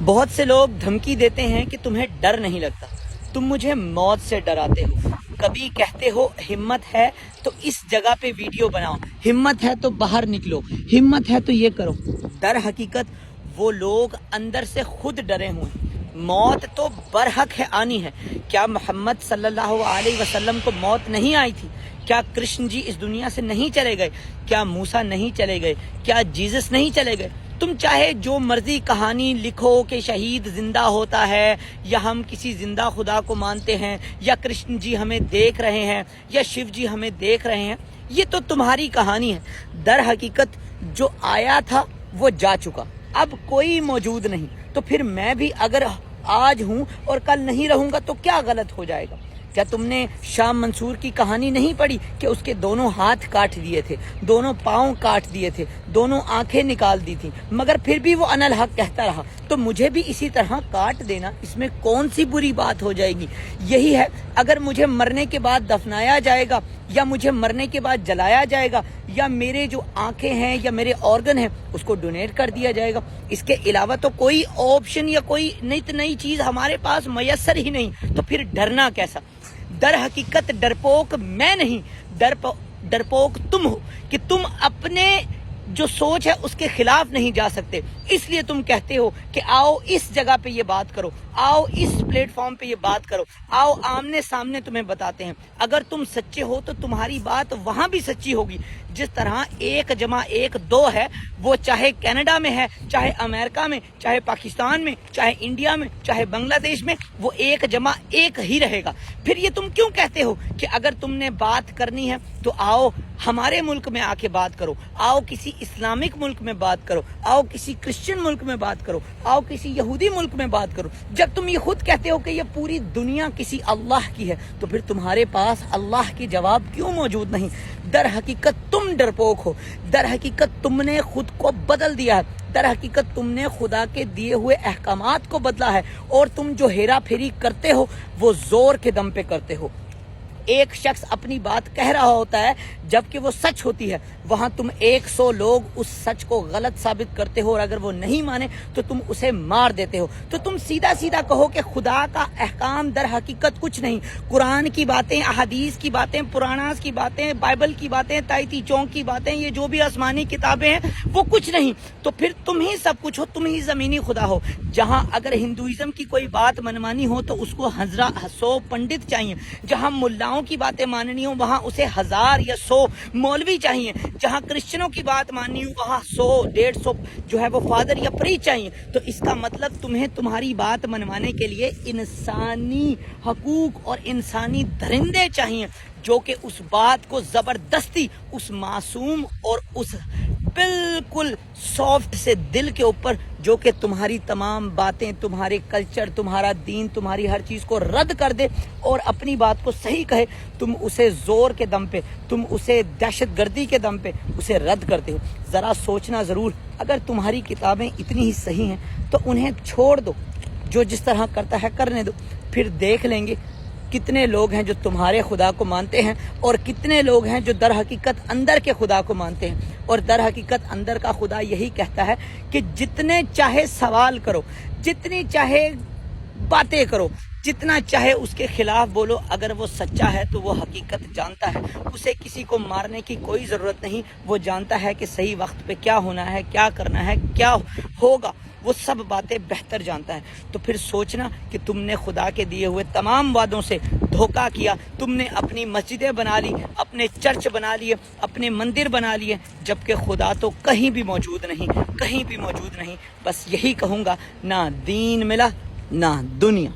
بہت سے لوگ دھمکی دیتے ہیں کہ تمہیں ڈر نہیں لگتا، تم مجھے موت سے ڈراتے ہو، کبھی کہتے ہو ہمت ہے تو اس جگہ پہ ویڈیو بناؤ، ہمت ہے تو باہر نکلو، ہمت ہے تو یہ کرو۔ در حقیقت وہ لوگ اندر سے خود ڈرے ہوئے ہیں۔ موت تو برحق ہے آنی ہے۔ کیا محمد صلی اللہ علیہ وسلم کو موت نہیں آئی تھی؟ کیا کرشن جی اس دنیا سے نہیں چلے گئے؟ کیا موسیٰ نہیں چلے گئے؟ کیا جیزس نہیں چلے گئے؟ تم چاہے جو مرضی کہانی لکھو کہ شہید زندہ ہوتا ہے، یا ہم کسی زندہ خدا کو مانتے ہیں، یا کرشن جی ہمیں دیکھ رہے ہیں، یا شیو جی ہمیں دیکھ رہے ہیں، یہ تو تمہاری کہانی ہے۔ در حقیقت جو آیا تھا وہ جا چکا، اب کوئی موجود نہیں۔ تو پھر میں بھی اگر آج ہوں اور کل نہیں رہوں گا تو کیا غلط ہو جائے گا؟ کیا تم نے شاہ منصور کی کہانی نہیں پڑھی کہ اس کے دونوں ہاتھ کاٹ دیے تھے، دونوں پاؤں کاٹ دیے تھے، دونوں آنکھیں نکال دی تھی، مگر پھر بھی وہ انا الحق کہتا رہا؟ تو مجھے بھی اسی طرح کاٹ دینا، اس میں کون سی بری بات ہو جائے گی؟ یہی ہے، اگر مجھے مرنے کے بعد دفنایا جائے گا، یا مجھے مرنے کے بعد جلایا جائے گا، یا میرے جو آنکھیں ہیں یا میرے آرگن ہیں اس کو ڈونیٹ کر دیا جائے گا، اس کے علاوہ تو کوئی آپشن یا کوئی نئی چیز ہمارے پاس میسر ہی نہیں، تو پھر ڈرنا کیسا؟ در حقیقت ڈرپوک میں نہیں، ڈرپوک تم ہو کہ تم اپنے جو سوچ ہے اس کے خلاف نہیں جا سکتے، اس لیے تم کہتے ہو کہ آؤ اس جگہ پہ یہ بات کرو، آؤ اس پلیٹ فارم پہ یہ بات کرو، آؤ آمنے سامنے تمہیں بتاتے ہیں۔ اگر تم سچے ہو تو تمہاری بات وہاں بھی سچی ہوگی، جس طرح 1+1 ہے، وہ چاہے کینیڈا میں ہے، چاہے امریکہ میں، چاہے پاکستان میں، چاہے انڈیا میں، چاہے بنگلہ دیش میں، وہ 1+1 ہی رہے گا۔ پھر یہ تم کیوں کہتے ہو کہ اگر تم نے بات کرنی ہے تو آؤ ہمارے ملک میں آ کے بات کرو، آؤ کسی اسلامک ملک میں بات کرو، آؤ کسی کرسچن ملک میں بات کرو، آؤ کسی یہودی ملک میں بات کرو؟ جب تم یہ خود کہتے ہو کہ یہ پوری دنیا کسی اللہ کی ہے تو پھر تمہارے پاس اللہ کی جواب کیوں موجود نہیں؟ در حقیقت تم ڈرپوک ہو، در حقیقت تم نے خود کو بدل دیا ہے، در حقیقت تم نے خدا کے دیے ہوئے احکامات کو بدلا ہے، اور تم جو ہیرا پھیری کرتے ہو وہ زور کے دم پہ کرتے ہو۔ ایک شخص اپنی بات کہہ رہا ہوتا ہے جبکہ وہ سچ ہوتی ہے، وہاں تم 100 لوگ اس سچ کو غلط ثابت کرتے ہو، اور اگر وہ نہیں مانے تو تم اسے مار دیتے ہو۔ تو تم سیدھا کہو کہ خدا کا احکام در حقیقت کچھ نہیں، قرآن کی باتیں، احادیث کی باتیں، پراناز کی باتیں، بائبل کی باتیں، تائتی چونک کی باتیں، یہ جو بھی آسمانی کتابیں ہیں وہ کچھ نہیں۔ تو پھر تم ہی سب کچھ ہو، تم ہی زمینی خدا ہو۔ جہاں اگر ہندوازم کی کوئی بات منوانی ہو تو اس کو 100 پنڈت چاہیے، جہاں ملاؤں کی باتیں ماننی ہو وہاں اسے 1000 یا 100 مولوی چاہیے، جہاں کرسچنوں کی بات ماننی ہو وہاں 100-150 جو ہے وہ فادر یا پریسٹ چاہیے۔ تو اس کا مطلب تمہیں تمہاری بات منوانے کے لیے انسانی حقوق اور انسانی درندے چاہیے، جو کہ اس بات کو زبردستی اس معصوم اور اس بالکل سافٹ سے دل کے اوپر، جو کہ تمہاری تمام باتیں، تمہارے کلچر، تمہارا دین، تمہاری ہر چیز کو رد کر دے اور اپنی بات کو صحیح کہے، تم اسے زور کے دم پہ، تم اسے دہشت گردی کے دم پہ اسے رد کرتے ہو۔ ذرا سوچنا ضرور، اگر تمہاری کتابیں اتنی ہی صحیح ہیں تو انہیں چھوڑ دو، جو جس طرح کرتا ہے کرنے دو، پھر دیکھ لیں گے کتنے لوگ ہیں جو تمہارے خدا کو مانتے ہیں اور کتنے لوگ ہیں جو در حقیقت اندر کے خدا کو مانتے ہیں۔ اور در حقیقت اندر کا خدا یہی کہتا ہے کہ جتنے چاہے سوال کرو، جتنی چاہے باتیں کرو، جتنا چاہے اس کے خلاف بولو، اگر وہ سچا ہے تو وہ حقیقت جانتا ہے، اسے کسی کو مارنے کی کوئی ضرورت نہیں، وہ جانتا ہے کہ صحیح وقت پہ کیا ہونا ہے، کیا کرنا ہے، کیا ہوگا، وہ سب باتیں بہتر جانتا ہے۔ تو پھر سوچنا کہ تم نے خدا کے دیے ہوئے تمام وعدوں سے دھوکہ کیا، تم نے اپنی مسجدیں بنا لی، اپنے چرچ بنا لیے، اپنے مندر بنا لیے، جبکہ خدا تو کہیں بھی موجود نہیں، کہیں بھی موجود نہیں۔ بس یہی کہوں گا، نہ دین ملا نہ دنیا۔